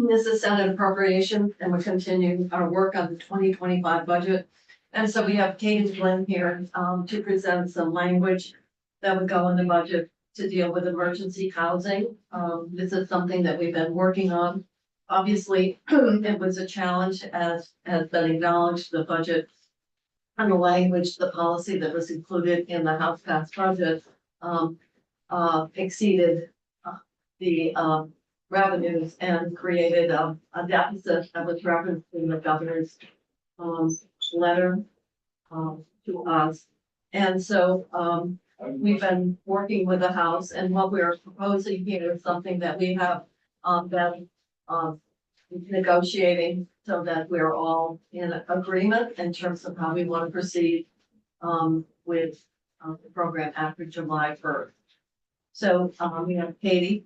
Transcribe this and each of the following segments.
This is Senate appropriation, and we're continuing our work on the 2025 budget. And so we have Katie Flynn here, to present some language that would go in the budget to deal with emergency housing. This is something that we've been working on. Obviously, it was a challenge, as has been acknowledged, the budget and the language, the policy that was included in the House passed budget, exceeded the revenues and created a deficit that was referenced in the governor's letter to us. And so we've been working with the House, and what we're proposing here is something that we have been negotiating so that we're all in agreement in terms of how we want to proceed with the program after July 1st. So we have Katie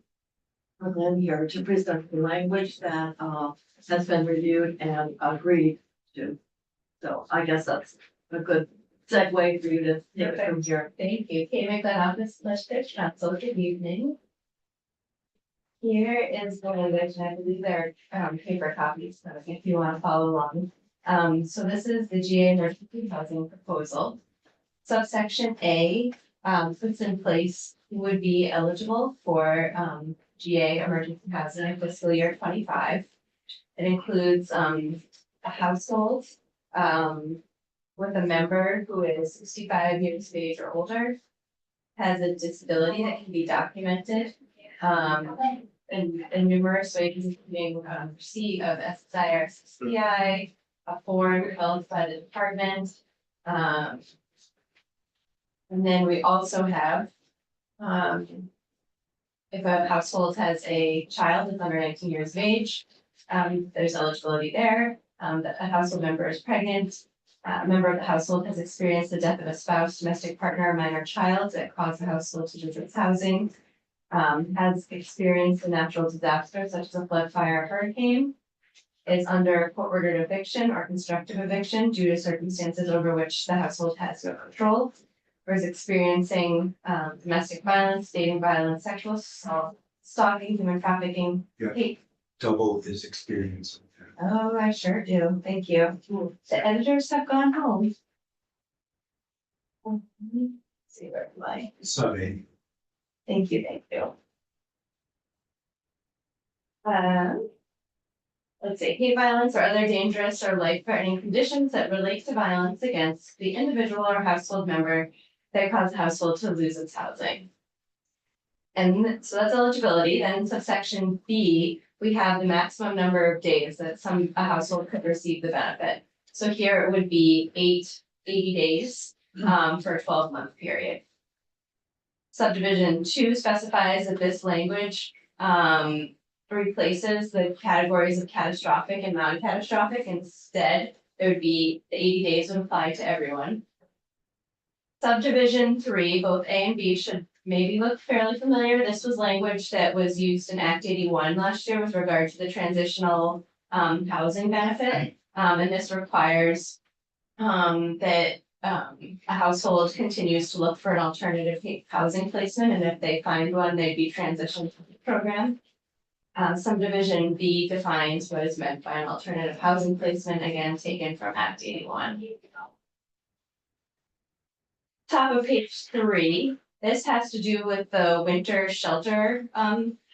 Flynn here to present the language that has been reviewed and agreed to. So I guess that's a good segue for you to take it from here. Thank you. Kate McLeod, Legislative Council. Good evening. Here is the language, and I believe there are paper copies, so if you want to follow along. So this is the GA emergency housing proposal. Subsection A puts in place who would be eligible for GA emergency housing in fiscal year 25. It includes a household with a member who is 65 years of age or older, has a disability that can be documented in numerous ways, including receipt of SSI or SSDI, a form developed by the department. And then we also have, if a household has a child that's under 19 years of age, there's eligibility there. A household member is pregnant. A member of the household has experienced the death of a spouse, domestic partner, or minor child that caused the household to lose its housing. Has experienced a natural disaster such as a flood, fire, or hurricane, is under court-ordered eviction or constructive eviction due to circumstances over which the household has no control, or is experiencing domestic violence, dating violence, sexual assault, stalking, human trafficking, hate. Double his experience. Oh, I sure do. Thank you. The editors have gone home. Let's see where am I? Sorry. Thank you, thank you. Let's see, hate violence or other dangerous or life-threatening conditions that relate to violence against the individual or household member that cause the household to lose its housing. And so that's eligibility. Then subsection B, we have the maximum number of days that a household could receive the benefit. So here it would be 80 days for a 12-month period. Subdivision 2 specifies that this language replaces the categories of catastrophic and non-catastrophic. Instead, there would be the 80 days would apply to everyone. Subdivision 3, both A and B should maybe look fairly familiar. This was language that was used in Act 81 last year with regard to the transitional housing benefit. And this requires that a household continues to look for an alternative housing placement, and if they find one, they'd be transitioned to the program. Subdivision B defines what is meant by an alternative housing placement, again taken from Act 81. Top of page 3, this has to do with the winter shelter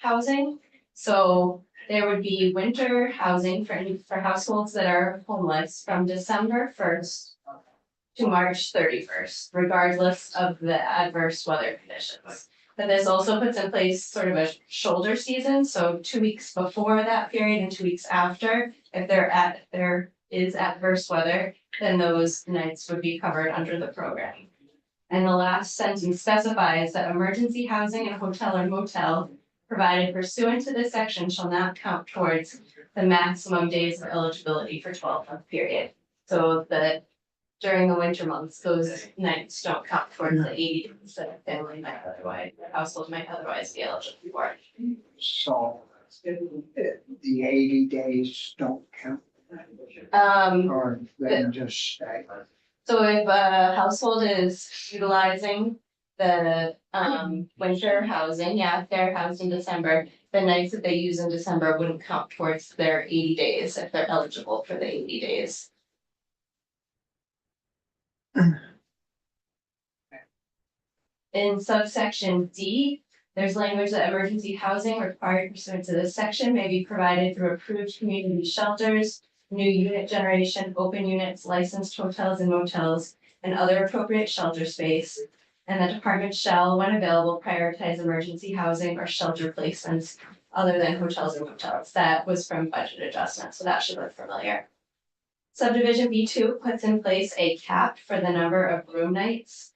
housing. So there would be winter housing for households that are homeless from December 1st to March 31st, regardless of the adverse weather conditions. But this also puts in place sort of a shoulder season, so 2 weeks before that period and 2 weeks after, if there is adverse weather, then those nights would be covered under the program. And the last sentence specifies that emergency housing in a hotel or motel provided pursuant to this section shall not count towards the maximum days of eligibility for 12-month period. So that during the winter months, those nights don't count towards the 80 days that a family might otherwise, the household might otherwise be eligible for. So the 80 days don't count, or they just stay. So if a household is utilizing the winter housing, yeah, if they're housed in December, the nights that they use in December wouldn't count towards their 80 days if they're eligible for the 80 days. In subsection D, there's language that emergency housing required pursuant to this section may be provided through approved community shelters, new unit generation, open units, licensed hotels and motels, and other appropriate shelter space. And the department shall, when available, prioritize emergency housing or shelter placements other than hotels and motels. That was from budget adjustment, so that should look familiar. Subdivision B2 puts in place a cap for the number of room nights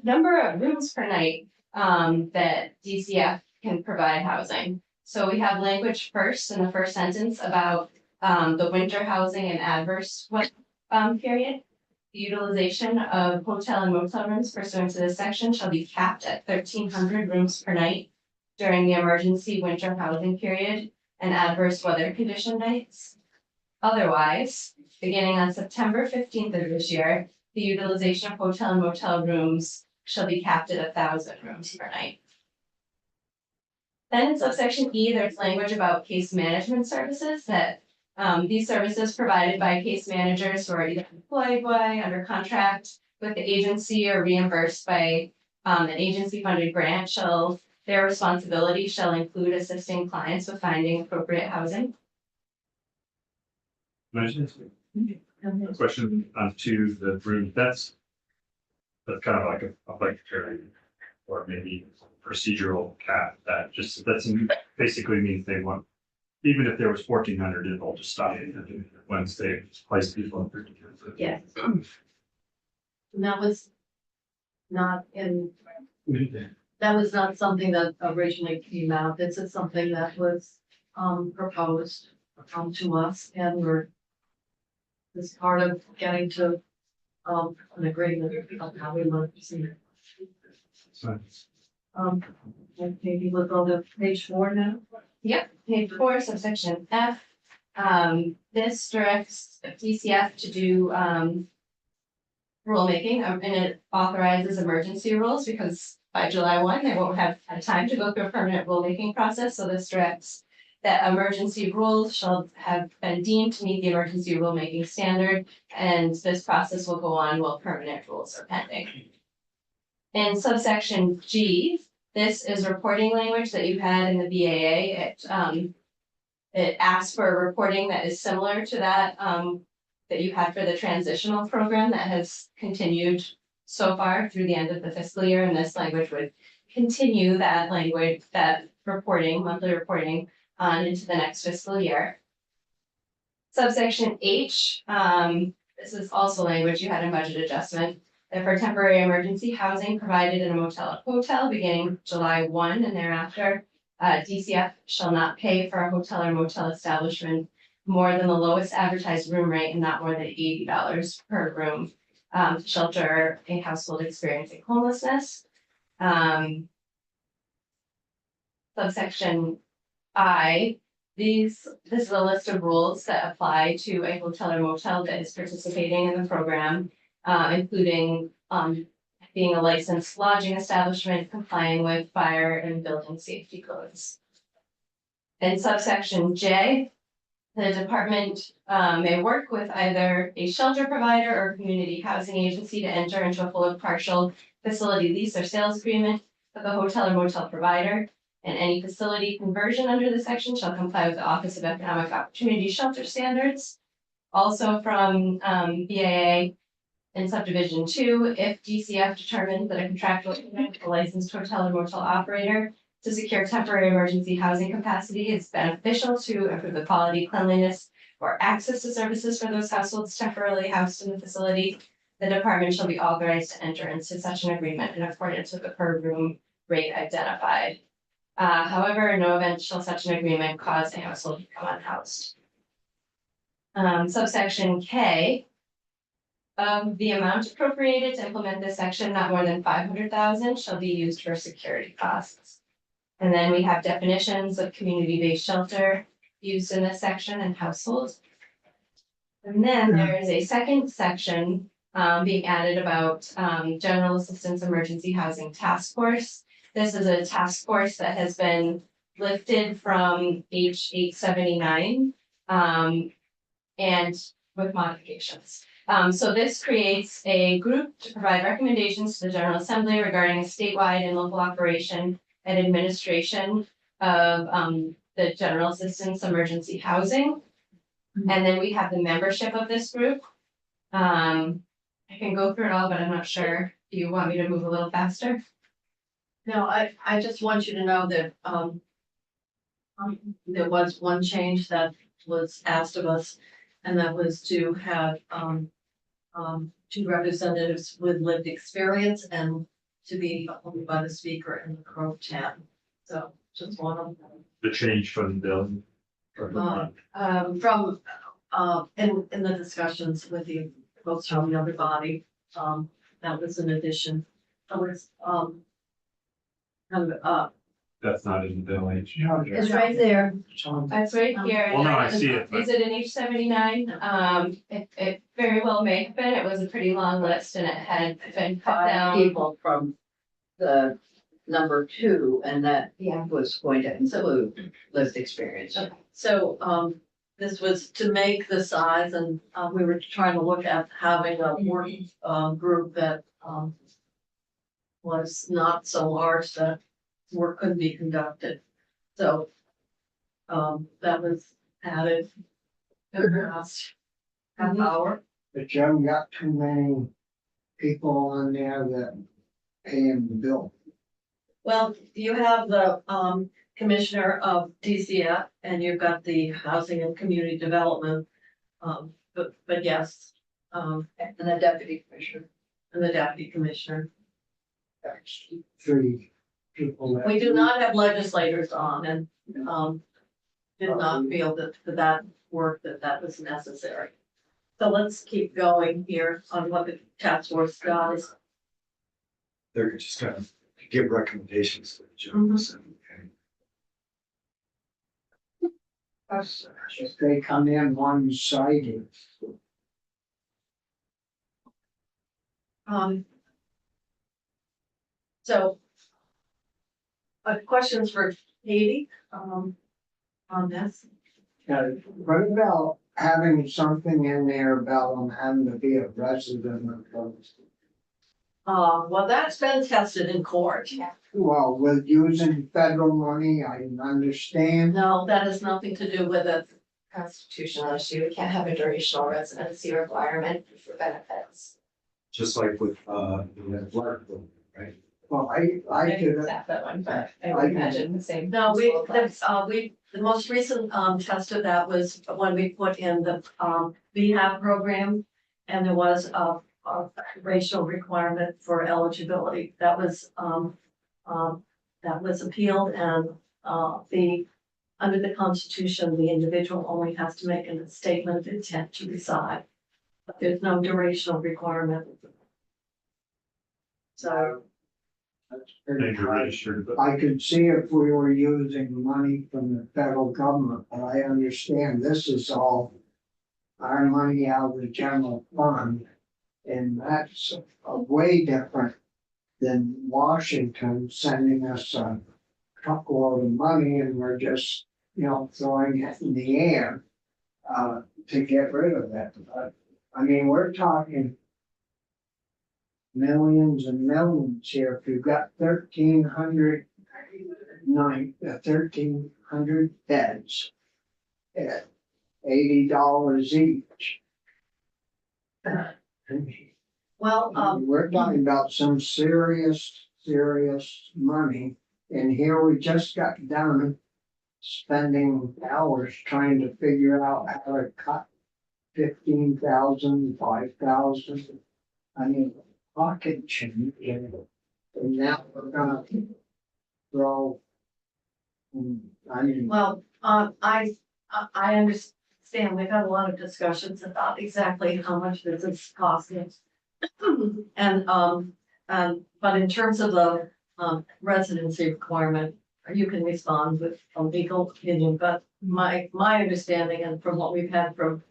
number of rooms per night that DCF can provide housing. So we have language first in the first sentence about the winter housing and adverse period. The utilization of hotel and motel rooms pursuant to this section shall be capped at 1,300 rooms per night during the emergency winter housing period and adverse weather condition nights. Otherwise, beginning on September 15th of this year, the utilization of hotel and motel rooms shall be capped at 1,000 rooms per night. Then in subsection E, there's language about case management services that these services provided by case managers who are either employed by, under contract with the agency or reimbursed by an agency funded grant their responsibility shall include assisting clients with finding appropriate housing. A question on to the room, that's kind of like a budgetary or maybe procedural cap that basically means they want, even if there was 1,400, it'll just stop it once they place people in 1,300. Yes. And that was not something that originally came out. This is something that was proposed to us, and we're as part of getting to an agreement on how we want to see it. Maybe we'll go to page 4 now. Yep, page 4, subsection F. This directs DCF to do rulemaking, and it authorizes emergency rules because by July 1, they won't have time to go through a permanent rulemaking process. So this directs that emergency rules shall have been deemed to meet the emergency rulemaking standard, and this process will go on while permanent rules are pending. In subsection G, this is reporting language that you had in the BAA. It asks for a reporting that is similar to that that you had for the transitional program that has continued so far through the end of the fiscal year, and this language would continue that language, that reporting, monthly reporting, on into the next fiscal year. Subsection H, this is also language you had in budget adjustment, that for temporary emergency housing provided in a motel or hotel beginning July 1 and thereafter, DCF shall not pay for a hotel or motel establishment more than the lowest advertised room rate and not more than $80 per room to shelter a household experiencing homelessness. Subsection I, this is a list of rules that apply to a hotel or motel that is participating in the program, including being a licensed lodging establishment, complying with fire and building safety codes. In subsection J, the department may work with either a shelter provider or community housing agency to enter into a full or partial facility lease or sales agreement with a hotel or motel provider. And any facility conversion under this section shall comply with the Office of Economic Opportunity Shelter Standards. Also from BAA in subdivision 2, if DCF determines that a contractual agreement with a licensed hotel or motel operator to secure temporary emergency housing capacity is beneficial to improve the quality, cleanliness, or access to services for those households temporarily housed in the facility, the department shall be authorized to enter into such an agreement in accordance with the per room rate identified. However, in no event shall such an agreement cause a household to become unhoused. Subsection K, the amount appropriated to implement this section, not more than 500,000, shall be used for security costs. And then we have definitions of community-based shelter used in this section and households. And then there is a second section being added about, General Assistance Emergency Housing Task Force. This is a task force that has been lifted from H 879, and with modifications. So this creates a group to provide recommendations to the General Assembly regarding a statewide and local operation and administration of, the General Assistance Emergency Housing. And then we have the membership of this group. I can go through it all, but I'm not sure. Do you want me to move a little faster? No, I just want you to know that, there was one change that was asked of us, and that was to have, two representatives with lived experience and to be appointed by the speaker and the pro tem. So just one of them. The change from the bill. From the From, in the discussions with the folks from the other body, that was an addition. That was, that's not in the bill. H. it's right there. That's right here. Well, no, I see it, but- Is it in H 79? It very well may have been. It was a pretty long list and it had been cut Five down. people from the number two, and that Yeah. was going to include lived experience. Okay. So, this was to make the size and, we were trying to look at having a work, group that, was not so large that work couldn't be conducted. So, that was added in the last half hour. But you haven't got too many people on there that paying the bill. Well, you have the, commissioner of DCF and you've got the housing and community development. But yes, And the deputy commissioner. and the deputy commissioner. That's 3 people. that- We do not have legislators on and, did not feel that for that work that was necessary. So let's keep going here on what the task force does. They're just gonna give recommendations to the general assembly. If they come in one-sided, So. Questions for Katie, on this? what about having something in there about them having to be a resident of those? Well, that's been tested in court. Well, with using federal money, I understand. No, that has nothing to do with it. Constitutional issue. We can't have a durational residency requirement for benefits. Just like with, the athletic building, right? Well, I could, Exact that one, but I I would can- imagine the same. No, principle applies. the most recent, test of that was when we put in the, VHAB program. And there was a racial requirement for eligibility. That was appealed and, under the Constitution, the individual only has to make a statement of intent to reside. But there's no durational requirement. So, that's pretty And you're high. registered, but I could see if we were using money from the federal government, but I understand this is all our money out of the general fund. And that's a way different than Washington sending us a truckload of money and we're just, throwing it in the air to get rid of it. But, I mean, we're talking millions and millions here. If you've got 1,300 beds at $80 each. well, We're talking about some serious money. And here we just got done spending hours trying to figure out how to cut 15,000, 5,000. I mean, pocket change. And now we're gonna throw. I mean, well, I understand, we've had a lot of discussions about exactly how much this is costing. And, but in terms of the, residency requirement, you can respond with a legal opinion, but my understanding and from what we've had from,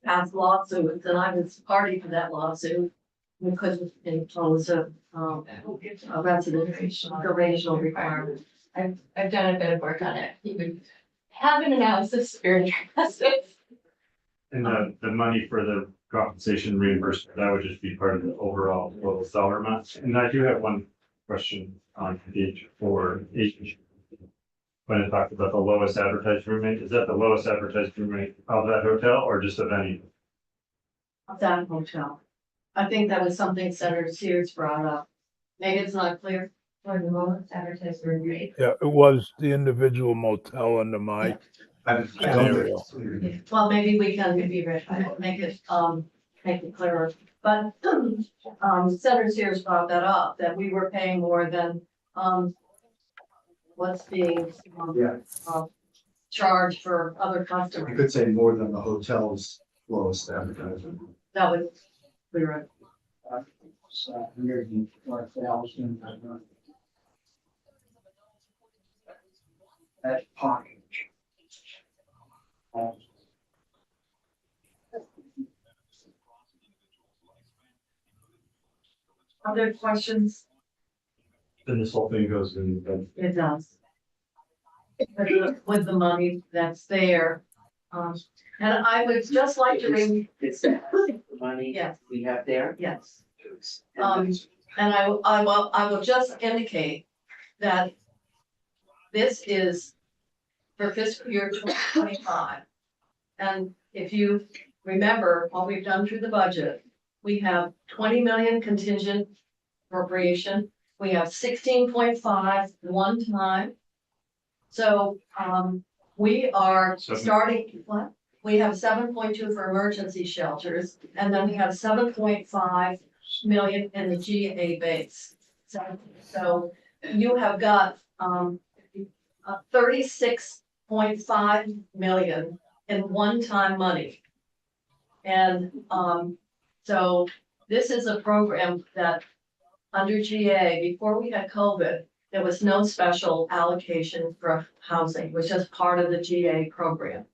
past lawsuits, and I was party to that lawsuit. We couldn't impose a residential, durational requirement. I've done a bit of work on it. You would have an analysis spirit process. And the money for the compensation reimbursement, that would just be part of the overall total dollar amount. And I do have one question on page 4H. When it talked about the lowest advertised room rate, is that the lowest advertised room rate of that hotel or just of any? Of that hotel. I think that was something Senator Sears brought up. Maybe it's not clear. Or the lowest advertised room rate. Yeah, it was the individual motel under my I don't scenario. Well, maybe we can make it clearer, but, Senator Sears brought that up, that we were paying more than, what's being, Yeah. charged for other You customers. could say more than the hotel's lowest advertisement. That would clear it. 104,000. That's pocket. Other questions? Then this whole thing goes in, It does. With the money that's there. And I would just like to It's the money yes, we have there. yes. And I will just indicate that this is for fiscal year 2025. And if you remember what we've done through the budget, we have 20 million contingent appropriation. We have 16.5 one time. So, we are starting, what? We have 7.2 for emergency shelters, and then we have 7.5 million in the GA base. So you have got 36.5 million in one-time money. And so this is a program that under GA, before we had COVID, there was no special allocation for housing, it was just part of the GA program.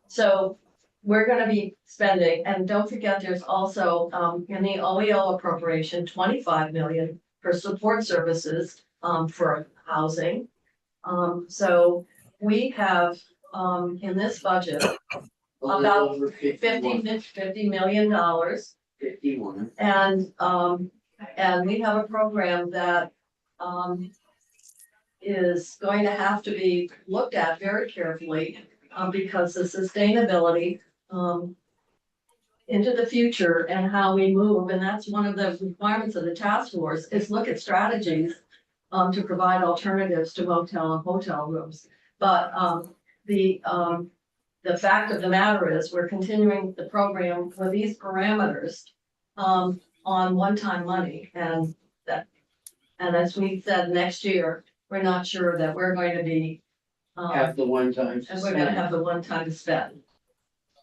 So we're gonna be spending, and don't forget, there's also in the OEO appropriation, 25 million for support services for housing. So we have in this budget about Over 50 million dollars. 51. And we have a program that is going to have to be looked at very carefully because the sustainability into the future and how we move, and that's one of the requirements of the task force, is look at strategies to provide alternatives to motel and hotel rooms. But the fact of the matter is, we're continuing the program with these parameters on one-time money, and as we said, next year, we're not sure that we're going to be Have the one time. and we're gonna have the one-time spend.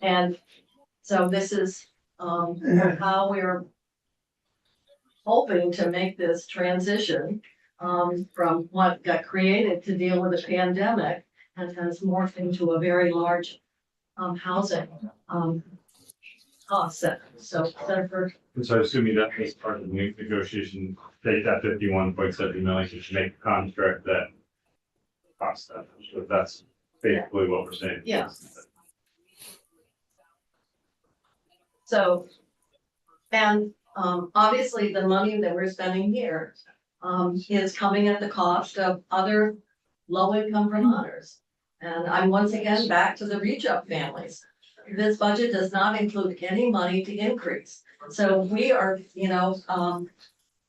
And so this is how we're hoping to make this transition from what got created to deal with the pandemic and has morphed into a very large housing cost center. So Jennifer, so I'm assuming that was part of the negotiation, take that 51.7 million to make the contract that cost that. So that's basically what we're saying. yeah. So, and obviously the money that we're spending here is coming at the cost of other low-income Vermonters. And I'm once again back to the reach-up families. This budget does not include any money to increase. So we are,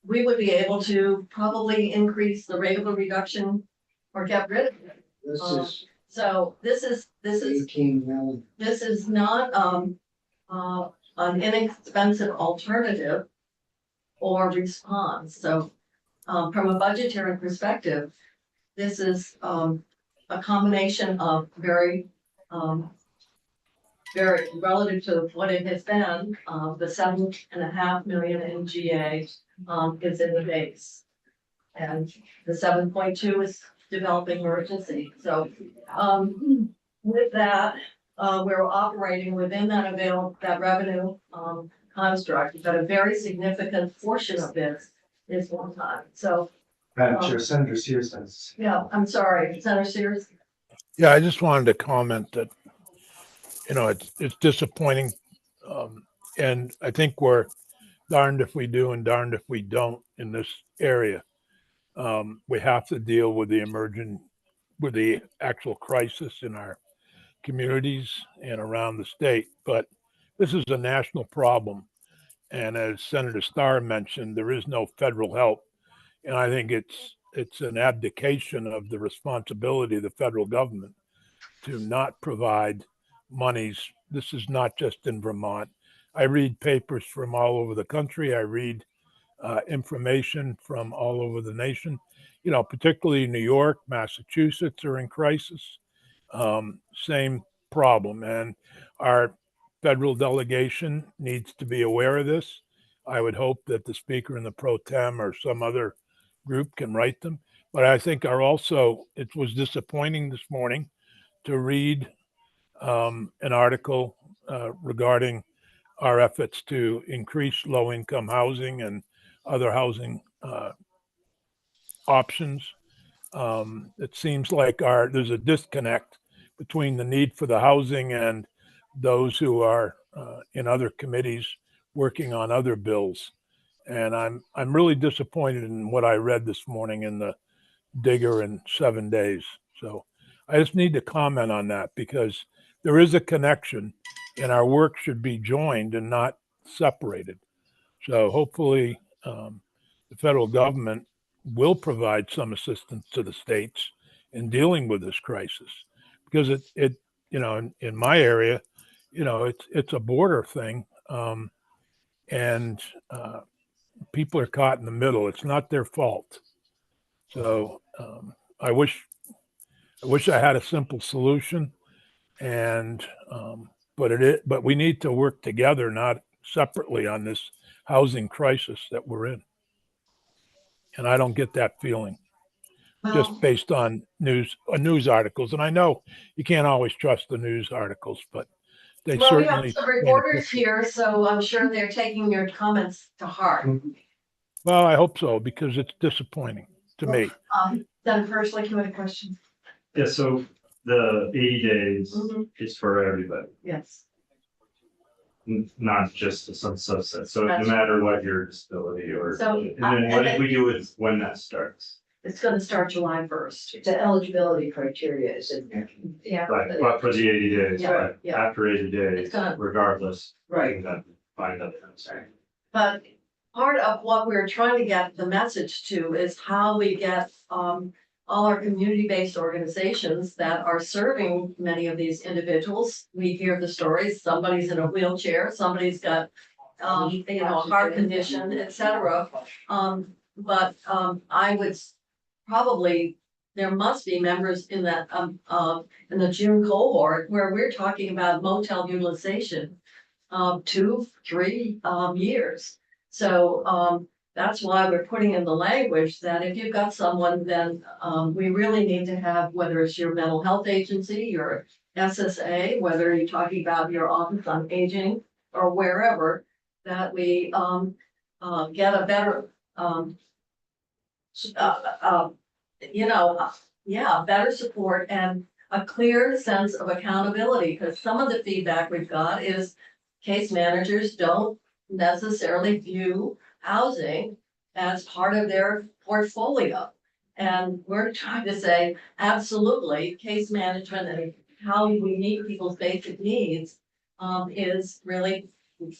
we would be able to probably increase the regular reduction or get rid of it. This is So this is 18 million. this is not an inexpensive alternative or response. So from a budgetary perspective, this is a combination of very relative to what it has been, the 7.5 million in GA is in the base. And the 7.2 is developing emergency. So with that, we're operating within that revenue, construct, but a very significant portion of this is one time. So, Madam Chair, Senator Sears has. yeah, I'm sorry, Senator Sears. Yeah, I just wanted to comment that, it's disappointing. And I think we're darned if we do and darned if we don't in this area. We have to deal with with the actual crisis in our communities and around the state. But this is a national problem. And as Senator Starr mentioned, there is no federal help. And I think it's an abdication of the responsibility of the federal government to not provide monies. This is not just in Vermont. I read papers from all over the country. I read information from all over the nation. Particularly New York, Massachusetts are in crisis. Same problem, and our federal delegation needs to be aware of this. I would hope that the speaker and the pro tem or some other group can write them. But I think it was disappointing this morning to read an article regarding our efforts to increase low income housing and other housing options. It seems like there's a disconnect between the need for the housing and those who are in other committees working on other bills. And I'm really disappointed in what I read this morning in the Digger in 7 days. So I just need to comment on that because there is a connection and our work should be joined and not separated. So hopefully the federal government will provide some assistance to the states in dealing with this crisis because in my area, it's a border thing. And people are caught in the middle. It's not their fault. So I wish I had a simple solution, and but we need to work together, not separately, on this housing crisis that we're in. And I don't get that feeling just Well, based on news articles. And I know you can't always trust the news articles, but they we have certainly some paint a reporters picture. here, so I'm sure they're taking your comments to heart. Well, I hope so because it's disappointing to me. Then personally, you had a question? Yeah, so the 80 days Mhm. is for everybody, Yes. not just some subset. So no That's- matter what your disability or, So, and then what do we do with when that starts? It's gonna start July 1st. The eligibility criteria is in there. Yeah. Right, but for the 80 days, Yeah, right, yeah. after 80 days, It's gonna- regardless. Right. we can Find out the answer. But part of what we're trying to get the message to is how we get all our community-based organizations that are serving many of these individuals. We hear the stories, somebody's in a wheelchair, somebody's got a heart condition, et cetera. But I would probably, there must be members in that in the June cohort where we're talking about motel utilization 2-3 years. So that's why we're putting in the language that if you've got someone, then we really need to have, whether it's your mental health agency, your SSA, whether you're talking about your office on aging or wherever, that we get a better better support and a clear sense of accountability, because some of the feedback we've got is case managers don't necessarily view housing as part of their portfolio. And we're trying to say, absolutely, case management and how we meet people's basic needs is really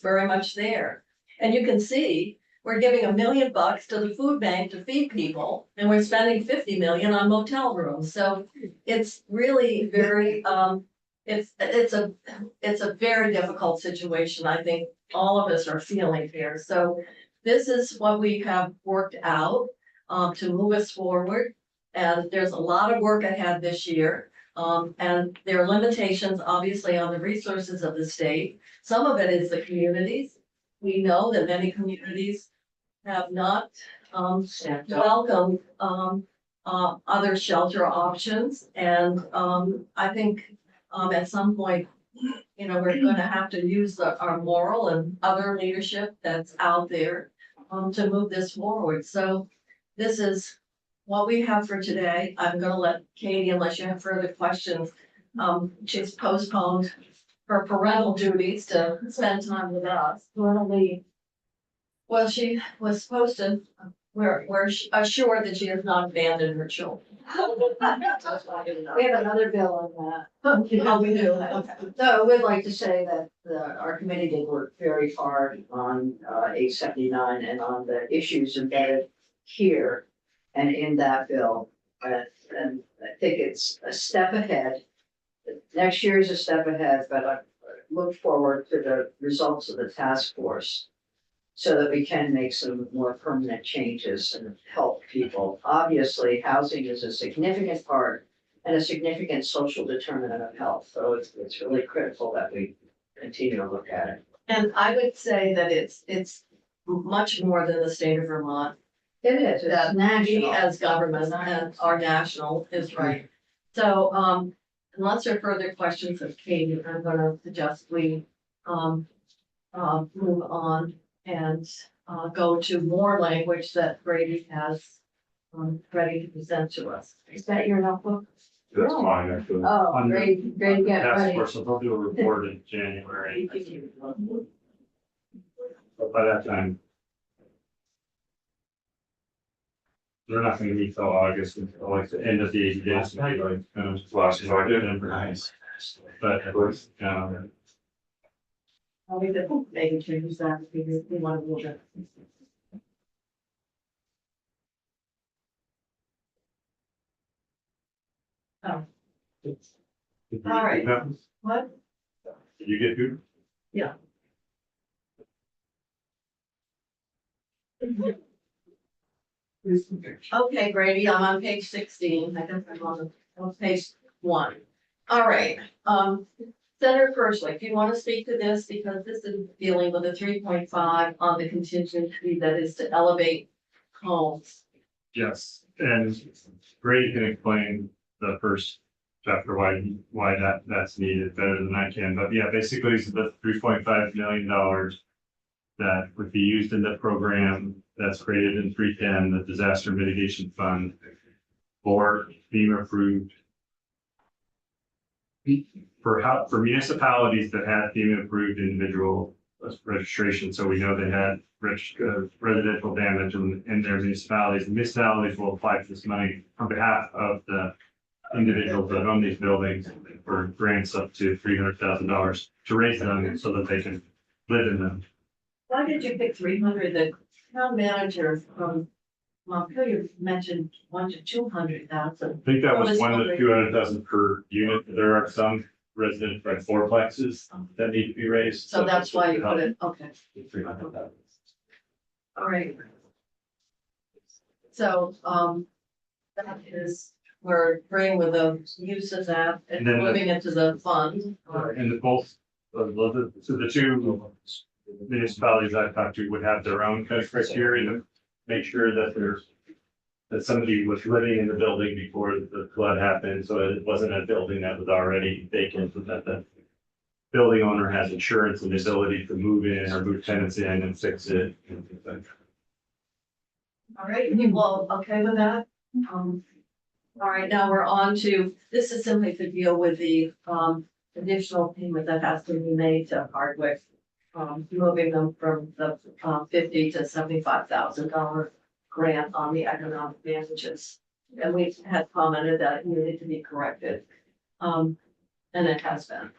very much there. And you can see, we're giving $1 million to the food bank to feed people, and we're spending 50 million on motel rooms. So it's really very, it's a very difficult situation. I think all of us are feeling here. So this is what we have worked out to move us forward. And there's a lot of work ahead this year. And there are limitations, obviously, on the resources of the state. Some of it is the communities. We know that many communities have not welcomed other shelter options. And I think at some point, you know, we're gonna have to use our moral and other leadership that's out there to move this forward. So this is what we have for today. I'm gonna let Katie, unless you have further questions, she's postponed her parental duties to spend time with us. Well, she was supposed to, we're assured that she has not abandoned her children. We have another bill on that. Oh, we do, okay. So I would like to say that our committee did work very hard on 879 and on the issues embedded here and in that bill. And I think it's a step ahead. Next year is a step ahead, but I look forward to the results of the task force so that we can make some more permanent changes and help people. Obviously, housing is a significant part and a significant social determinant of health. So it's really critical that we continue to look at it. And I would say that it's much more than the state of Vermont. It is, That it's we national. as government and our national is right. So, unless there are further questions of Katie, I'm gonna suggest we, move on and, go to more language that Brady has, ready to present to us. Is that your notebook? That's mine, actually. Oh, On the great, great, get Task ready. force, so they'll do a report in January. But by that time, they're not gonna meet till August, until like the end of the 80 days, maybe like, last budget. Nice. But, We could maybe change that because we want to move it. Oh, All right. what? Did you get who? Okay, Brady, I'm on page 16. I guess I'm on page 1. All right, Senator Pershing, do you want to speak to this? Because this is dealing with a 3.5 on the contingency that is to elevate homes. Yes, and Brady can explain the first chapter, why that's needed better than I can, but yeah, basically it's the $3.5 million that would be used in the program that's created in 310, the disaster mitigation fund, for FEMA approved. For municipalities that had FEMA approved individual registration, so we know they had residential damage in their municipalities. The municipalities will apply for this money on behalf of the individuals that own these buildings for grants up to $300,000 to raise them so that they can live in them. Why did you pick 300? The town manager from Montpelier mentioned 100 to 200,000. I think that was 100,000 to 200,000 per unit. There are some resident like fourplexes that need to be raised. So that's why you put it, okay, 300,000. all right. So, that is, we're agreeing with the use of that and And then the- moving it to the fund. And the both, so the two municipalities I talked to would have their own kind of criteria to make sure that somebody was living in the building before the flood happened, so it wasn't a building that was already vacant, but that the building owner has insurance and the ability to move in or move tenants in and fix it. And things like that. All right, you all okay with that? All right, now we're on to, this is simply to deal with the, additional payment that has to be made to Hardwick. Moving them from the, $50,000 to $75,000 grant on the economic damages. And we had commented that it needed to be corrected. And it has been.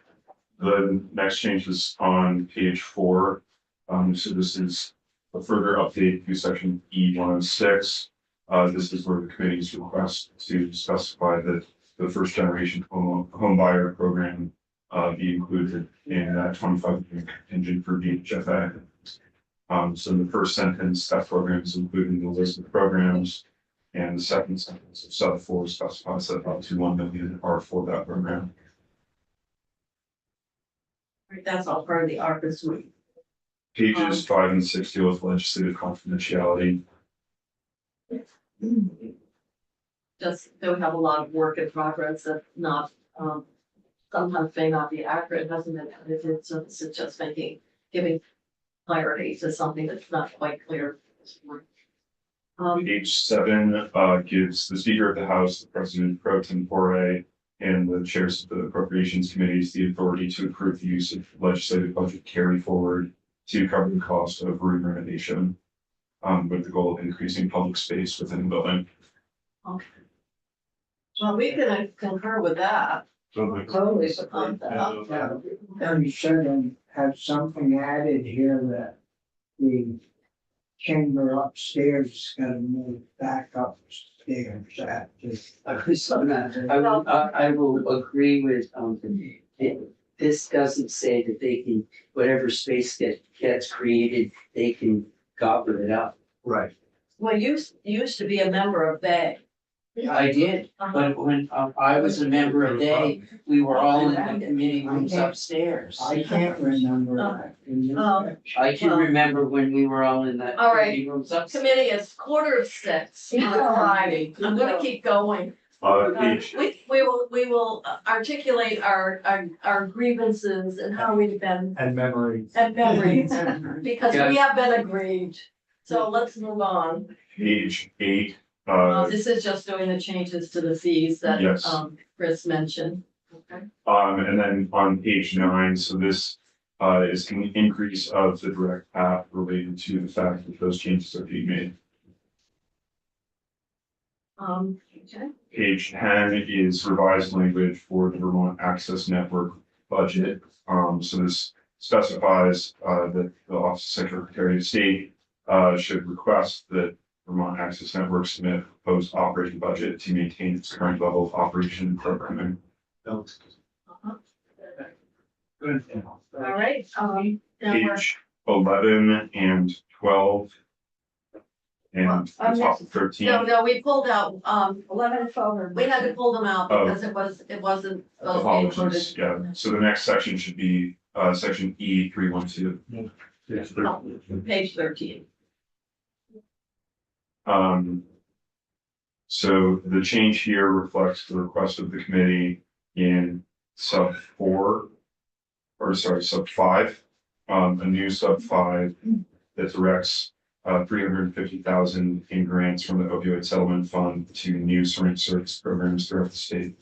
The next change is on page 4. So this is a further update to section E106. This is where the committee's request to specify that the first generation home buyer program be included in that 25 million contingent for DHFA. So in the first sentence, that program is included in the list of programs. And the second sentence of sub 4 specifies that up to 1 million are for that program. Right, that's all part of the ARPA suite. Pages 5 and 6 deal with legislative confidentiality. Just, they have a lot of work in progress that's not, sometimes may not be accurate, hasn't been edited, so this is just giving clarity to something that's not quite clear. Page 7 gives the Speaker of the House, the President pro tempore, and the chairs of the Appropriations Committees the authority to approve the use of legislative budget carry forward to cover the cost of room renovation, with the goal of increasing public space within the building. Okay. Well, we can concur with that. Totally support that. Yeah, 37 had something added here that the chamber upstairs is gonna move back upstairs. That just, I will agree with, this doesn't say that they can, whatever space gets created, they can gobble it up. Right. Well, you used to be a member of Bay. I did, but when I was a member of they, we were all in the committee rooms upstairs. I can't remember that. in this picture. I can remember when we were all in the All right. committee rooms upstairs. Committee is 5:45 on Friday. I'm gonna keep going. Page, We will articulate our grievances and how we've been, And memories. and memories, because we have been aggrieved. So let's move on. page 8, This is just doing the changes to the fees that, Yes. Chris mentioned. Okay. and then on page 9, so this is an increase of the direct path related to the fact that those changes are being made. Okay. Page 10 is revised language for the Vermont Access Network budget. So this specifies that the Office of Secretary of State should request that Vermont Access Network submit a proposed operating budget to maintain its current level of operation and programming. Uh-huh. Good. All right, now we're, Page 11 and 12. And the top of 13. no, we pulled out, 11 and 12, we had to pull them out because it wasn't supposed to be Apologies, included. yeah. So the next section should be section E 312. Page 13. So the change here reflects the request of the committee in sub 5. A new sub 5 that directs 350,000 in grants from the opioid settlement fund to new syringe service programs throughout the state.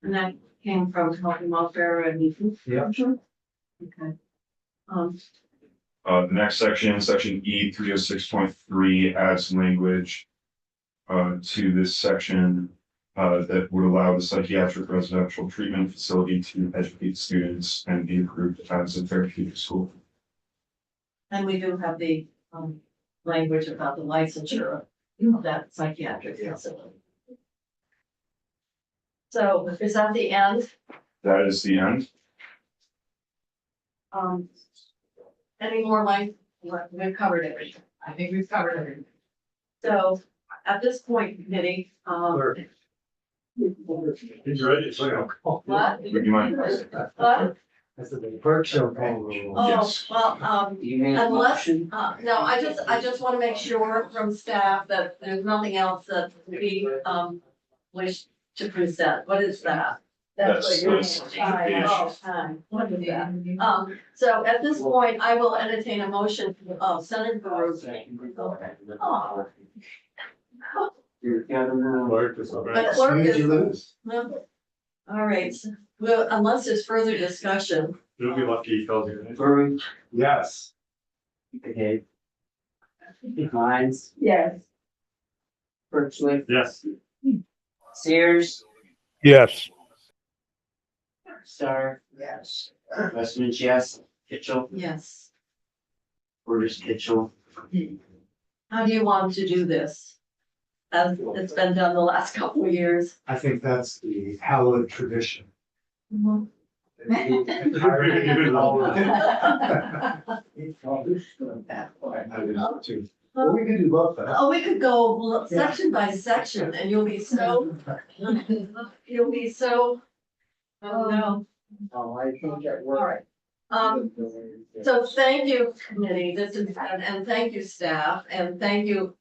And that came from Health and Welfare and. Yeah. Okay. The next section, section E 306.3 adds language to this section that would allow the psychiatric residential treatment facility to educate students and be approved as a therapeutic school. And we do have the, language about the licensure of that psychiatric facility. So is that the end? That is the end. Any more we've covered everything. I think we've covered everything. So at this point, committee, He's ready. what? Would you mind? What? I said the clerk shall call the roll. Oh, Yes. well, You made a unless, motion? no, I just want to make sure from staff that there's nothing else that we, wish to present. What is that? That's what you're this saying. Oh, what is that? So at this point, I will entertain a motion, Senator Baruch. Oh. You're gonna- Clerk is all The right. clerk Soon as is- you lose. No. All right, well, unless there's further discussion, You'll be lucky he calls you. Baruch, Yes. okay. Hines, yes. Birchliff, Yes. Sears, Yes, Star, Yes. Westman's, yes, Kitchell, Yes. Porter's Kitchell. How do you want to do this? As it's been done the last couple of years. I think that's the hallowed tradition. Mhm. I would too. Well, we could do both. Oh, we could go section by section and you'll be so, oh no. Oh, I think that All right. worked. So thank you, committee, this is, and thank you, staff, and thank you,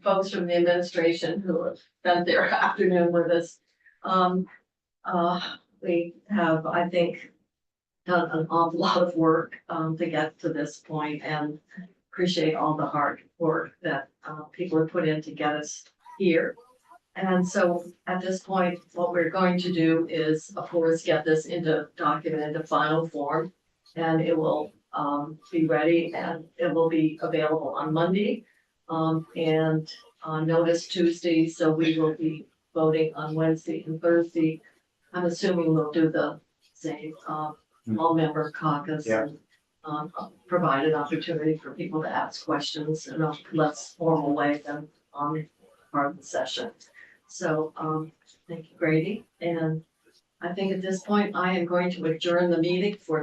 folks from the administration who have spent their afternoon with us. We have, I think, done an awful lot of work, to get to this point and appreciate all the hard work that, people have put in to get us here. And so at this point, what we're going to do is, of course, get this into final form. And it will, be ready and it will be available on Monday. And, notice Tuesday, so we will be voting on Wednesday and Thursday. I'm assuming we'll do the same, all member caucus. Yeah. And, provide an opportunity for people to ask questions in a less formal way than on part of the session. So, thank you, Grady, and I think at this point, I am going to adjourn the meeting for